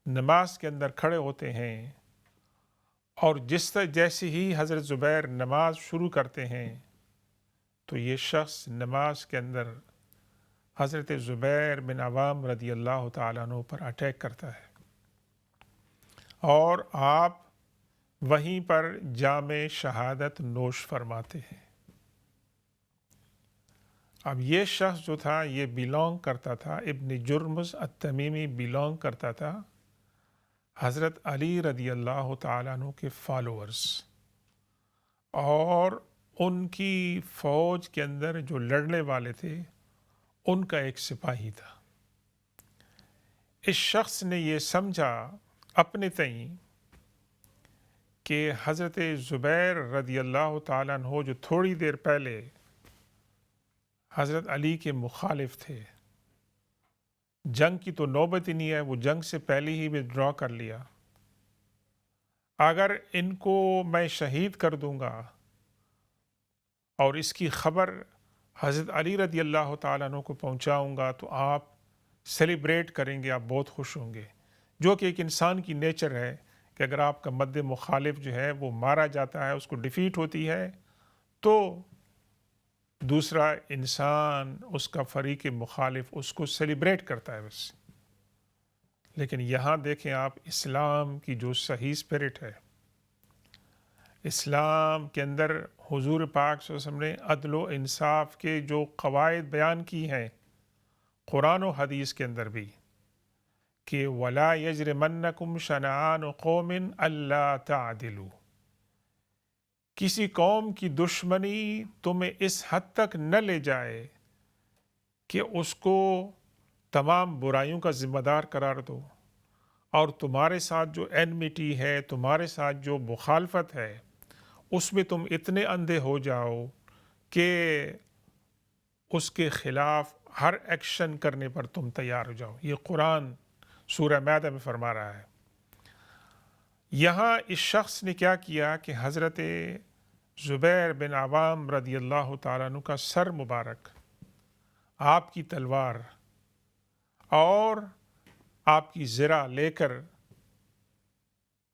نماز کے اندر کھڑے ہوتے ہیں، اور جیسے ہی حضرت زبیر نماز شروع کرتے ہیں تو یہ شخص نماز کے اندر حضرت زبیر بن عوام رضی اللہ تعالیٰ عنہ پر اٹیک کرتا ہے، اور آپ وہیں پر جام شہادت نوش فرماتے ہیں۔ اب یہ شخص جو تھا یہ بیلونگ کرتا تھا، ابن جرمز التمیمی بیلونگ کرتا تھا حضرت علی رضی اللہ تعالیٰ عنہ کے فالوورز، اور ان کی فوج کے اندر جو لڑنے والے تھے ان کا ایک سپاہی تھا۔ اس شخص نے یہ سمجھا اپنے تئیں کہ حضرت زبیر رضی اللہ تعالیٰ عنہ جو تھوڑی دیر پہلے حضرت علی کے مخالف تھے، جنگ کی تو نوبت ہی نہیں ہے، وہ جنگ سے پہلے ہی ودرا کر لیا، اگر ان کو میں شہید کر دوں گا اور اس کی خبر حضرت علی رضی اللہ تعالیٰ عنہ کو پہنچاؤں گا تو آپ سیلیبریٹ کریں گے، آپ بہت خوش ہوں گے، جو کہ ایک انسان کی نیچر ہے کہ اگر آپ کا مد مخالف جو ہے وہ مارا جاتا ہے، اس کو ڈیفیٹ ہوتی ہے، تو دوسرا انسان اس کا فریق مخالف اس کو سیلیبریٹ کرتا ہے بس۔ لیکن یہاں دیکھیں آپ اسلام کی جو صحیح اسپرٹ ہے، اسلام کے اندر حضور پاک صلی اللہ علیہ وسلم نے عدل و انصاف کے جو قواعد بیان کی ہیں قرآن و حدیث کے اندر بھی، کہ وَلَا يَجْرِمَنَّكُمْ شَنَآنُ قَوْمٍ أَلَّا تَعْدِلُوا، کسی قوم کی دشمنی تمہیں اس حد تک نہ لے جائے کہ اس کو تمام برائیوں کا ذمہ دار قرار دو، اور تمہارے ساتھ جو اینمیٹی ہے، تمہارے ساتھ جو مخالفت ہے، اس میں تم اتنے اندھے ہو جاؤ کہ اس کے خلاف ہر ایکشن کرنے پر تم تیار ہو جاؤ۔ یہ قرآن سورہ مائدہ میں فرما رہا ہے۔ یہاں اس شخص نے کیا کیا کہ حضرت زبیر بن عوام رضی اللہ تعالیٰ عنہ کا سر مبارک، آپ کی تلوار اور آپ کی زرہ لے کر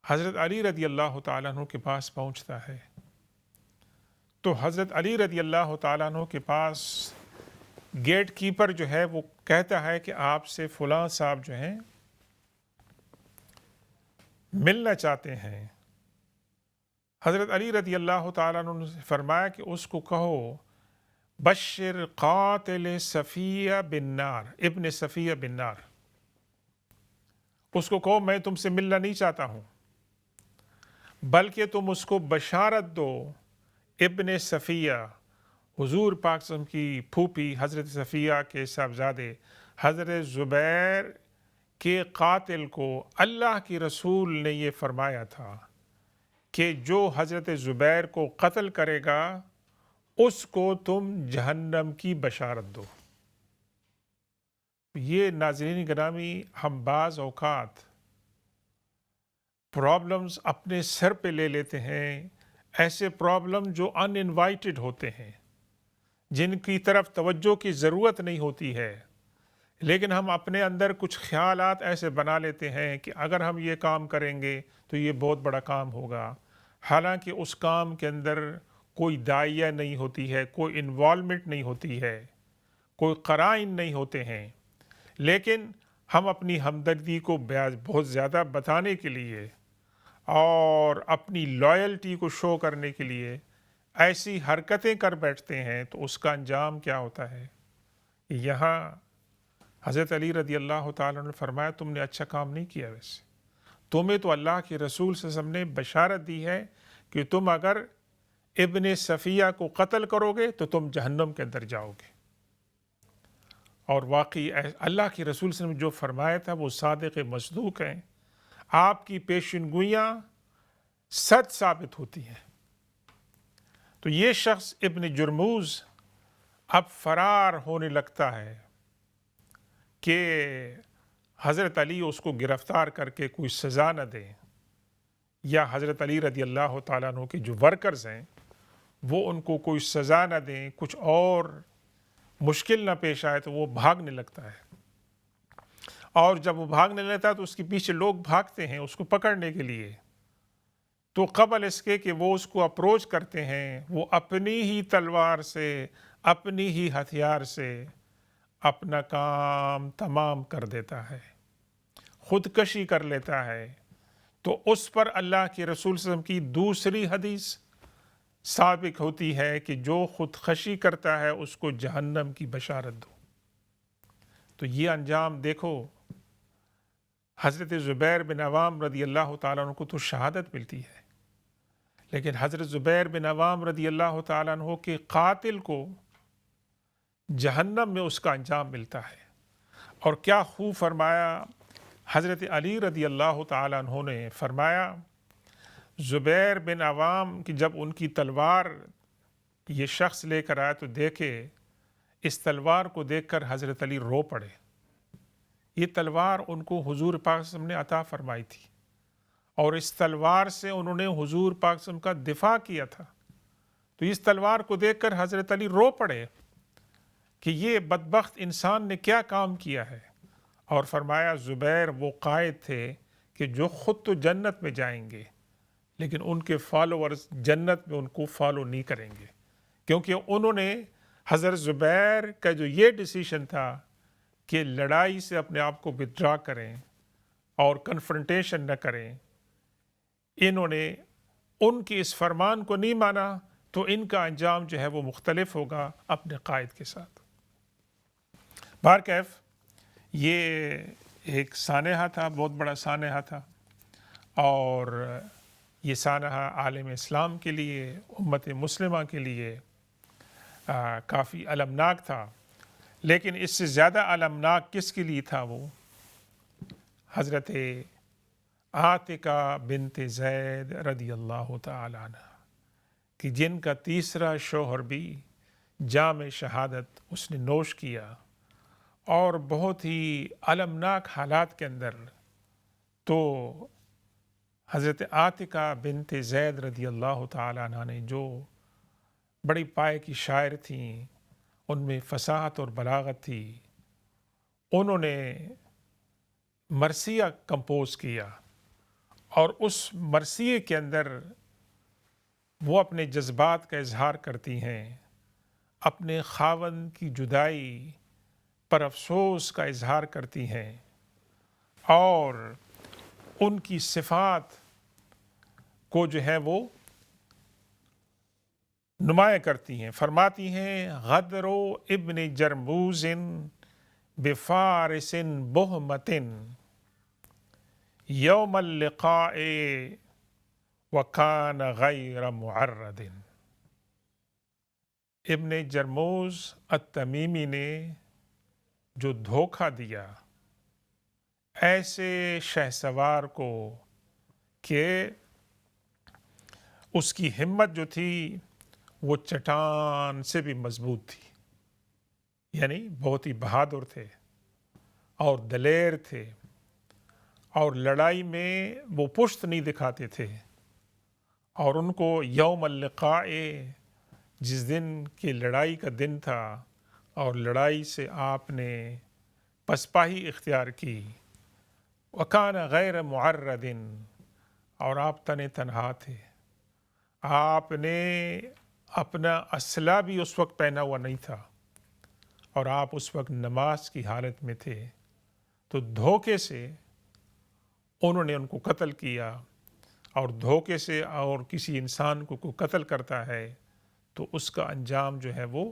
حضرت علی رضی اللہ تعالیٰ عنہ کے پاس پہنچتا ہے، تو حضرت علی رضی اللہ تعالیٰ عنہ کے پاس گیٹ کیپر جو ہے وہ کہتا ہے کہ آپ سے فلاں صاحب جو ہیں ملنا چاہتے ہیں، حضرت علی رضی اللہ تعالیٰ عنہ نے فرمایا کہ اس کو کہو بشر قاتل صفیہ بن نار، ابن صفیہ بن نار، اس کو کہو میں تم سے ملنا نہیں چاہتا ہوں، بلکہ تم اس کو بشارت دو ابن صفیہ، حضور پاک صلی اللہ علیہ وسلم کی پھوپھی حضرت صفیہ کے صاحبزادے حضرت زبیر کے قاتل کو اللہ کی رسول نے یہ فرمایا تھا کہ جو حضرت زبیر کو قتل کرے گا اس کو تم جہنم کی بشارت دو۔ یہ ناظرین گرامی، ہم بعض اوقات پرابلمز اپنے سر پہ لے لیتے ہیں، ایسے پرابلم جو ان انوائٹڈ ہوتے ہیں، جن کی طرف توجہ کی ضرورت نہیں ہوتی ہے، لیکن ہم اپنے اندر کچھ خیالات ایسے بنا لیتے ہیں کہ اگر ہم یہ کام کریں گے تو یہ بہت بڑا کام ہوگا، حالانکہ اس کام کے اندر کوئی داعیہ نہیں ہوتی ہے، کوئی انوالومنٹ نہیں ہوتی ہے، کوئی قرائن نہیں ہوتے ہیں، لیکن ہم اپنی ہمدردی کو بہت زیادہ بتانے کے لیے اور اپنی لائلٹی کو شو کرنے کے لیے ایسی حرکتیں کر بیٹھتے ہیں، تو اس کا انجام کیا ہوتا ہے؟ یہاں حضرت علی رضی اللہ تعالیٰ نے فرمایا تم نے اچھا کام نہیں کیا، ویسے تمہیں تو اللہ کے رسول صلی اللہ علیہ وسلم نے بشارت دی ہے کہ تم اگر ابن صفیہ کو قتل کرو گے تو تم جہنم کے اندر جاؤ گے، اور واقعی اللہ کے رسول صلی اللہ علیہ وسلم نے جو فرمایا تھا وہ صادق مصدوق ہیں، آپ کی پیشن گوئیاں سچ ثابت ہوتی ہیں۔ تو یہ شخص ابن جرموز اب فرار ہونے لگتا ہے کہ حضرت علی اس کو گرفتار کر کے کوئی سزا نہ دیں، یا حضرت علی رضی اللہ تعالیٰ عنہ کے جو ورکرز ہیں وہ ان کو کوئی سزا نہ دیں، کچھ اور مشکل نہ پیش آئے، تو وہ بھاگنے لگتا ہے، اور جب وہ بھاگنے لگتا ہے تو اس کے پیچھے لوگ بھاگتے ہیں اس کو پکڑنے کے لیے، تو قبل اس کے کہ وہ اس کو اپروچ کرتے ہیں، وہ اپنی ہی تلوار سے، اپنی ہی ہتھیار سے اپنا کام تمام کر دیتا ہے، خودکشی کر لیتا ہے۔ تو اس پر اللہ کے رسول صلی اللہ علیہ وسلم کی دوسری حدیث ثابت ہوتی ہے کہ جو خودکشی کرتا ہے اس کو جہنم کی بشارت دو۔ تو یہ انجام دیکھو، حضرت زبیر بن عوام رضی اللہ تعالیٰ عنہ کو تو شہادت ملتی ہے، لیکن حضرت زبیر بن عوام رضی اللہ تعالیٰ عنہ کے قاتل کو جہنم میں اس کا انجام ملتا ہے۔ اور کیا خوب فرمایا حضرت علی رضی اللہ تعالیٰ عنہ نے، فرمایا زبیر بن عوام کی جب ان کی تلوار یہ شخص لے کر آیا تو دیکھے، اس تلوار کو دیکھ کر حضرت علی رو پڑے۔ یہ تلوار ان کو حضور پاک صلی اللہ علیہ وسلم نے عطا فرمائی تھی، اور اس تلوار سے انہوں نے حضور پاک صلی اللہ علیہ وسلم کا دفاع کیا تھا، تو اس تلوار کو دیکھ کر حضرت علی رو پڑے کہ یہ بدبخت انسان نے کیا کام کیا ہے، اور فرمایا زبیر وہ قائد تھے کہ جو خود تو جنت میں جائیں گے لیکن ان کے فالوورز جنت میں ان کو فالو نہیں کریں گے، کیونکہ انہوں نے حضرت زبیر کا جو یہ ڈیسیشن تھا کہ لڑائی سے اپنے آپ کو وِدڈرا کریں اور کنفرنٹیشن نہ کریں، انہوں نے ان کی اس فرمان کو نہیں مانا، تو ان کا انجام جو ہے وہ مختلف ہوگا اپنے قائد کے ساتھ۔ بہرکیف یہ ایک سانحہ تھا، بہت بڑا سانحہ تھا، اور یہ سانحہ عالم اسلام کے لیے، امت مسلمہ کے لیے کافی المناک تھا، لیکن اس سے زیادہ المناک کس کے لیے تھا؟ وہ حضرت عاتکہ بنت زید رضی اللہ تعالی عنہ کہ جن کا تیسرا شوہر بھی جام شہادت اس نے نوش کیا، اور بہت ہی المناک حالات کے اندر، تو حضرت عاتکہ بنت زید رضی اللہ تعالی عنہ نے جو بڑی پائے کی شاعر تھیں، ان میں فصاحت اور بلاغت تھی، انہوں نے مرثیہ کمپوز کیا، اور اس مرثیے کے اندر وہ اپنے جذبات کا اظہار کرتی ہیں، اپنے خاوند کی جدائی پر افسوس کا اظہار کرتی ہیں، اور ان کی صفات کو جو ہے وہ نمایاں کرتی ہیں. فرماتی ہیں غدر ابن جرموز بفارس بہمت یوم اللقاء وکان غیر معرد. ابن جرموز التمیمی نے جو دھوکہ دیا ایسے شہسوار کو کہ اس کی ہمت جو تھی وہ چٹان سے بھی مضبوط تھی، یعنی بہت ہی بہادر تھے اور دلیر تھے اور لڑائی میں وہ پشت نہیں دکھاتے تھے. اور ان کو یوم اللقاء، جس دن کی لڑائی کا دن تھا اور لڑائی سے آپ نے پسپاہی اختیار کی، وکان غیر معرد، اور آپ تنہا تھے. آپ نے اپنا اسلحہ بھی اس وقت پہنا ہوا نہیں تھا اور آپ اس وقت نماز کی حالت میں تھے. تو دھوکے سے انہوں نے ان کو قتل کیا، اور دھوکے سے اور کسی انسان کو قتل کرتا ہے تو اس کا انجام جو ہے وہ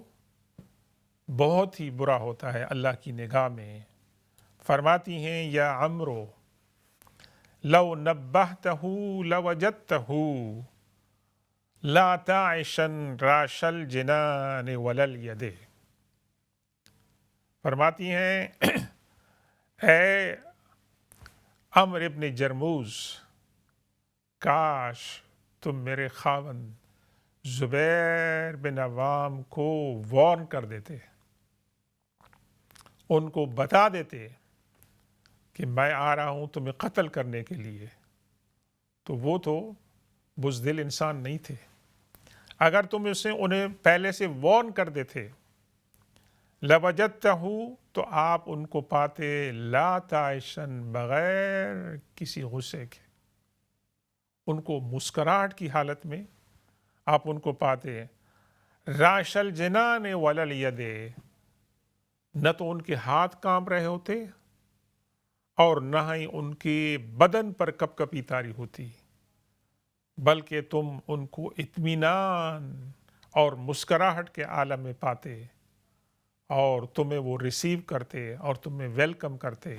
بہت ہی برا ہوتا ہے اللہ کی نگاہ میں. فرماتی ہیں یا عمرو لو نبہتہ لوجدتہ لا تعشن راش الجنان ولل ید. فرماتی ہیں اے عمرو ابن جرموز، کاش تم میرے خاوند زبیر بن عوام کو وارن کر دیتے، ان کو بتا دیتے کہ میں آ رہا ہوں تمہیں قتل کرنے کے لیے. تو وہ تو بزدل انسان نہیں تھے. اگر تم انہیں پہلے سے وارن کر دیتے لوجدتہ، تو آپ ان کو پاتے لا تعشن، بغیر کسی غصے کے، ان کو مسکراہٹ کی حالت میں آپ ان کو پاتے. راش الجنان ولل ید، نہ تو ان کے ہاتھ کانپ رہے ہوتے اور نہ ہی ان کے بدن پر کپ کپی طاری ہوتی، بلکہ تم ان کو اطمینان اور مسکراہٹ کے عالم میں پاتے اور تمہیں وہ ریسیو کرتے اور تمہیں ویلکم کرتے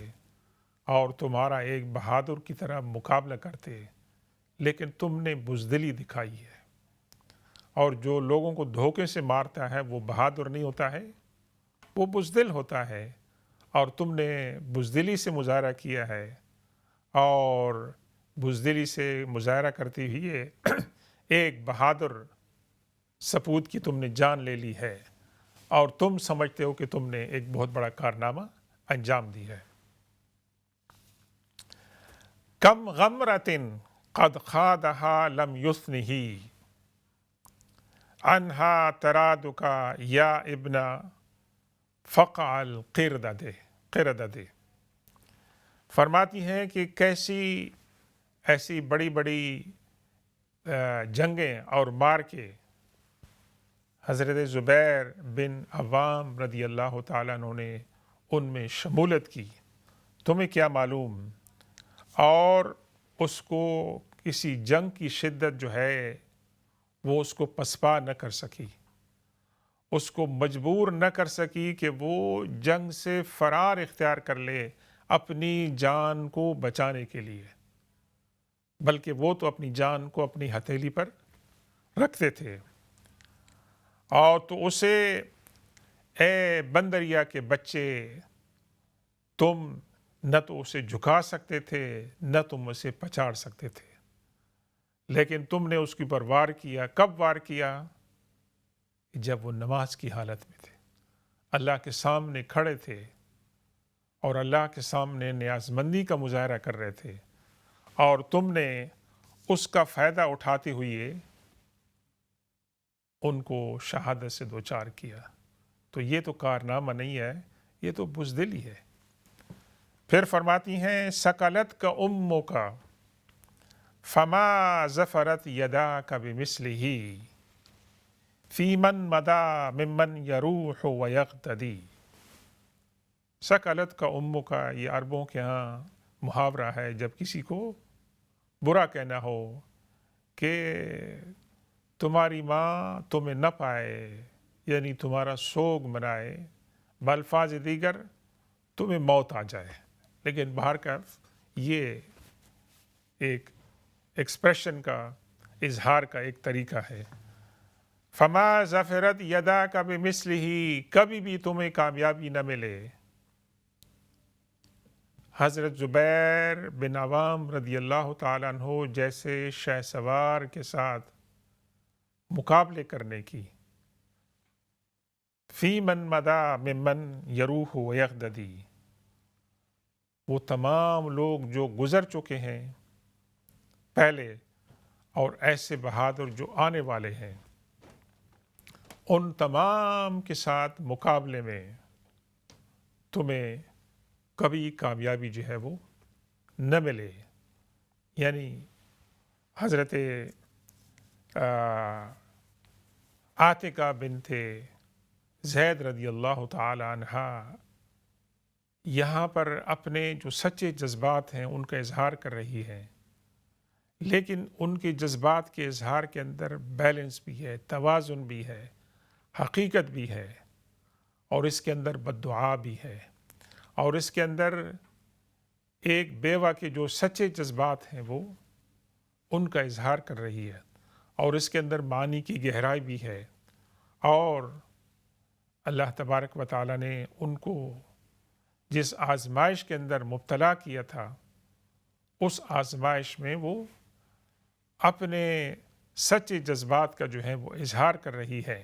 اور تمہارا ایک بہادر کی طرح مقابلہ کرتے. لیکن تم نے بزدلی دکھائی ہے، اور جو لوگوں کو دھوکے سے مارتا ہے وہ بہادر نہیں ہوتا ہے، وہ بزدل ہوتا ہے. اور تم نے بزدلی سے مظاہرہ کیا ہے، اور بزدلی سے مظاہرہ کرتے ہوئے ایک بہادر سپود کی تم نے جان لے لی ہے، اور تم سمجھتے ہو کہ تم نے ایک بہت بڑا کارنامہ انجام دی ہے. کم غمرۃ قد خاضھا لم یثنہ عنہا ترادک یا ابن فقع القردد. فرماتی ہیں کہ کیسی ایسی بڑی بڑی جنگیں اور مارکے حضرت زبیر بن عوام رضی اللہ تعالیٰ عنہ نے ان میں شمولیت کی، تمہیں کیا معلوم. اور اس کو کسی جنگ کی شدت جو ہے وہ اس کو پسپا نہ کر سکی، اس کو مجبور نہ کر سکی کہ وہ جنگ سے فرار اختیار کر لے اپنی جان کو بچانے کے لیے، بلکہ وہ تو اپنی جان کو اپنی ہتھیلی پر رکھتے تھے. اور تو اسے اے بندریا کے بچے، تم نہ تو اسے جھکا سکتے تھے نہ تم اسے پچاڑ سکتے تھے، لیکن تم نے اس کے اوپر وار کیا. کب وار کیا؟ جب وہ نماز کی حالت میں تھے، اللہ کے سامنے کھڑے تھے اور اللہ کے سامنے نیاز مندی کا مظاہرہ کر رہے تھے، اور تم نے اس کا فائدہ اٹھاتے ہوئے ان کو شہادت سے دوچار کیا. تو یہ تو کارنامہ نہیں ہے، یہ تو بزدلی ہے. پھر فرماتی ہیں سکلت کا امو کا فما ظفرت یدا کا بمثلہ فی من مدا ممن یروح ویقتدی. سکلت کا امو کا، یہ عربوں کے ہاں محاورہ ہے جب کسی کو برا کہنا ہو کہ تمہاری ماں تمہیں نہ پائے، یعنی تمہارا سوگ منائے، بالفاظ دیگر تمہیں موت آ جائے، لیکن باہر کا یہ ایک ایکسپریشن کا اظہار کا ایک طریقہ ہے۔ فما ظفرت یدا کا بمثلہ، کبھی بھی تمہیں کامیابی نہ ملے۔ حضرت زبیر بن عوام رضی اللہ تعالیٰ عنہ جیسے شہ سوار کے ساتھ مقابلے کرنے کی، فی من مدا ممن یروح و یغددی، وہ تمام لوگ جو گزر چکے ہیں پہلے اور ایسے بہادر جو آنے والے ہیں، ان تمام کے ساتھ مقابلے میں تمہیں کبھی کامیابی جو ہے وہ نہ ملے۔ یعنی حضرت عاتقہ بنت زید رضی اللہ تعالی عنہ یہاں پر اپنے جو سچے جذبات ہیں ان کا اظہار کر رہی ہے، لیکن ان کے جذبات کے اظہار کے اندر بیلنس بھی ہے، توازن بھی ہے، حقیقت بھی ہے، اور اس کے اندر بددعا بھی ہے، اور اس کے اندر ایک بیوہ کے جو سچے جذبات ہیں وہ ان کا اظہار کر رہی ہے، اور اس کے اندر معنی کی گہرائی بھی ہے، اور اللہ تبارک و تعالیٰ نے ان کو جس آزمائش کے اندر مبتلا کیا تھا، اس آزمائش میں وہ اپنے سچے جذبات کا جو ہے وہ اظہار کر رہی ہے،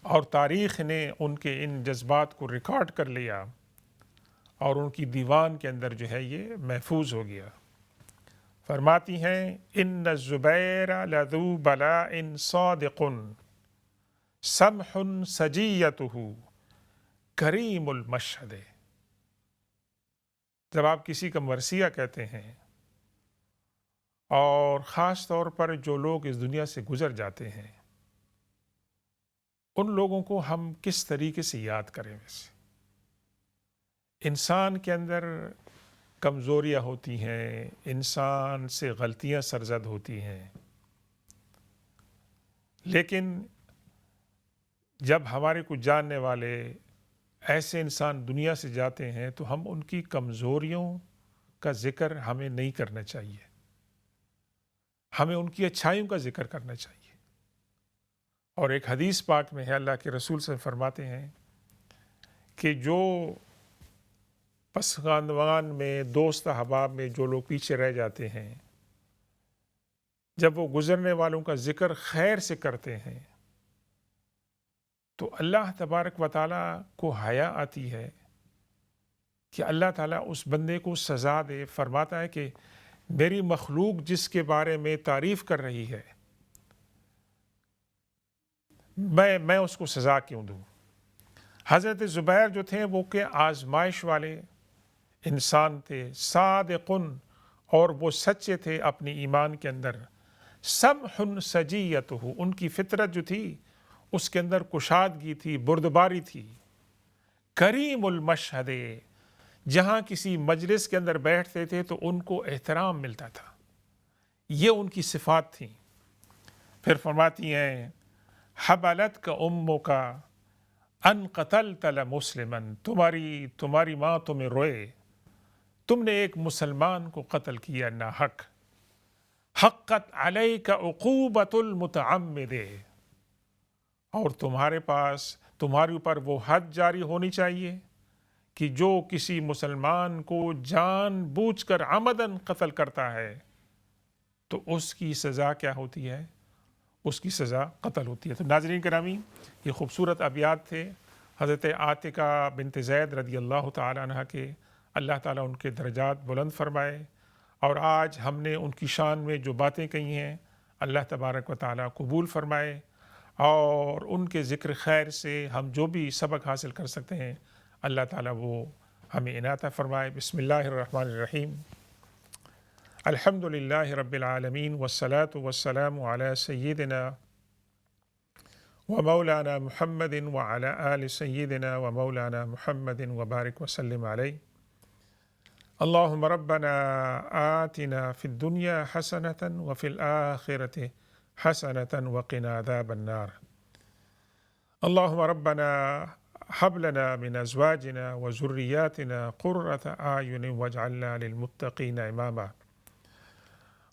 اور تاریخ نے ان کے ان جذبات کو ریکارڈ کر لیا اور ان کی دیوان کے اندر جو ہے یہ محفوظ ہو گیا۔ فرماتی ہیں ان الزبیر لذو بلاء صادق سمح سجیتہ کریم المشہد۔ جب آپ کسی کا مرثیہ کہتے ہیں، اور خاص طور پر جو لوگ اس دنیا سے گزر جاتے ہیں، ان لوگوں کو ہم کس طریقے سے یاد کریں؟ ویسے انسان کے اندر کمزوریاں ہوتی ہیں، انسان سے غلطیاں سرزد ہوتی ہیں، لیکن جب ہمارے کچھ جاننے والے ایسے انسان دنیا سے جاتے ہیں تو ہم ان کی کمزوریوں کا ذکر ہمیں نہیں کرنا چاہیے، ہمیں ان کی اچھائیوں کا ذکر کرنا چاہیے۔ اور ایک حدیث پاک میں ہے، اللہ کے رسول سے فرماتے ہیں کہ جو پسخاندوان میں، دوست احباب میں جو لوگ پیچھے رہ جاتے ہیں، جب وہ گزرنے والوں کا ذکر خیر سے کرتے ہیں تو اللہ تبارک و تعالیٰ کو حیا آتی ہے کہ اللہ تعالیٰ اس بندے کو سزا دے۔ فرماتا ہے کہ میری مخلوق جس کے بارے میں تعریف کر رہی ہے، میں اس کو سزا کیوں دوں؟ حضرت زبیر جو تھے وہ کہ آزمائش والے انسان تھے، صادقن، اور وہ سچے تھے اپنی ایمان کے اندر، سمح سجیتہ، ان کی فطرت جو تھی اس کے اندر کشادگی تھی، بردباری تھی، کریم المشہد، جہاں کسی مجلس کے اندر بیٹھتے تھے تو ان کو احترام ملتا تھا، یہ ان کی صفات تھیں۔ پھر فرماتی ہیں حبلت کا امو کا ان قتلت لمسلمن، تمہاری ماں تمہیں روئے، تم نے ایک مسلمان کو قتل کیا ناحق، حقت علیک عقوبۃ المتعمد، اور تمہارے اوپر وہ حد جاری ہونی چاہیے کہ جو کسی مسلمان کو جان بوجھ کر عمدن قتل کرتا ہے تو اس کی سزا کیا ہوتی ہے؟ اس کی سزا قتل ہوتی ہے۔ تو ناظرین گرامی، یہ خوبصورت ابیات تھے حضرت عاتقہ بنت زید رضی اللہ تعالیٰ عنہ کے، اللہ تعالیٰ ان کے درجات بلند فرمائے، اور آج ہم نے ان کی شان میں جو باتیں کہی ہیں اللہ تبارک و تعالیٰ قبول فرمائے، اور ان کے ذکر خیر سے ہم جو بھی سبق حاصل کر سکتے ہیں اللہ تعالیٰ وہ ہمیں عنایت فرمائے۔ بسم اللہ الرحمن الرحیم، الحمد للہ رب العالمین، والصلاة والسلام علی سیدنا و مولانا محمد وعلی آل سیدنا و مولانا محمد وبارک وسلم علیہ۔ اللهم ربنا آتنا في الدنيا حسنة وفي الآخرة حسنة وقنا عذاب النار. اللهم ربنا هب لنا من أزواجنا وذرياتنا قرة أعين واجعلنا للمتقين إماما.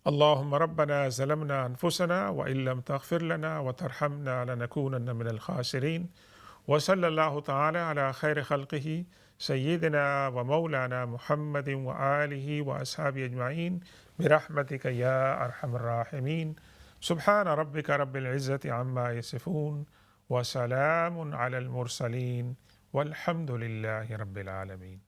اللهم ربنا ظلمنا أنفسنا وإن لم تغفر لنا وترحمنا لنكونن من الخاسرين. وصلى الله تعالى على خير خلقه سيدنا ومولانا محمد وآله وأصحابه أجمعين برحمتك يا أرحم الراحمين. سبحان ربك رب العزة عما يصفون وسلام على المرسلين والحمد لله رب العالمين.